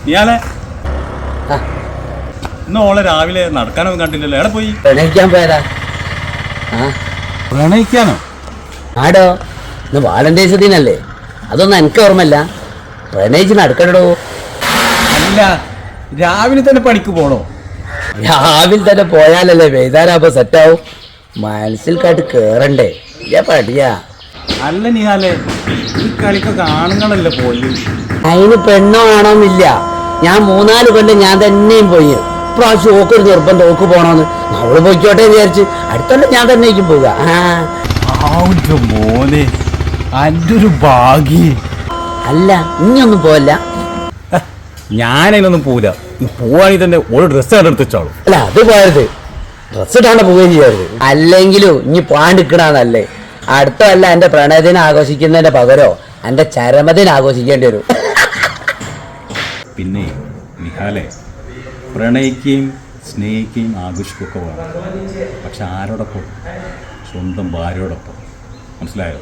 ഇയാളെ ഇന്ന് ഓളെ രാവിലെ നടക്കാനൊന്നും കണ്ടില്ലല്ലോ. എവിടെ പോയി? പ്രണയിക്കാൻ പോയതാ. പ്രണയിക്കാനോ? ആടോ, ഇന്ന് വാലന്റൈൻസ് ദിനല്ലേ, അതൊന്നും എനിക്ക് ഓർമ്മല്ല. പ്രണയിച്ച് നടക്കണോ? അല്ല, രാവിലെ തന്നെ പണിക്ക് പോണോ? രാവിലെ തന്നെ പോയാലല്ലേ വൈകുന്നേരമാകുമ്പോ സെറ്റാവും. മനസ്സിൽ കാട്ട് കേറണ്ടേ? പടിയാ. അല്ല നീയാലേ, ഈ കളിക്കൊക്കെ ആണുങ്ങളല്ലേ പോയി? അതിന് പെണ്ണോ ആണോന്നില്ല. ഞാൻ 3-4 കൊല്ലം ഞാൻ തന്നെയും പോയി. ഇപ്രാവശ്യം ഓക്കൊരു നിർബന്ധം, ഓക്ക് പോണോന്ന്. അവള് പോയിക്കോട്ടെ വിചാരിച്ച് അടുത്തല്ല ഞാൻ തന്നെയും പോവുക. മോനെ, അന്റെ ഒരു ഭാഗ്യം. അല്ല, ഇനിയൊന്നും പോവല്ല. ഞാനതിനൊന്നും പോവില്ല. പോവാണെങ്കിൽ തന്നെ ഒരു ഡ്രസ്സ് എടുത്ത് വെച്ചോളൂ. അല്ല, അത് പോയത് ഡ്രസ് ഇട്ടാണ്ട് പോവുകയും ചെയ്യരുത്. അല്ലെങ്കിലും ഇനി പാണ്ടിക്കണന്നല്ലേ. അടുത്തല്ല എന്റെ പ്രണയദിനം ആഘോഷിക്കുന്നതിന്റെ പകരോ എന്റെ ചരമദിനം ആഘോഷിക്കേണ്ടി വരും. പിന്നെ നിഹാലെ, പ്രണയിക്കുകയും സ്നേഹിക്കുകയും ആഘോഷിക്കുകയൊക്കെ വേണം. പക്ഷെ ആരോടൊപ്പം? സ്വന്തം ഭാര്യയോടൊപ്പം. മനസ്സിലായോ?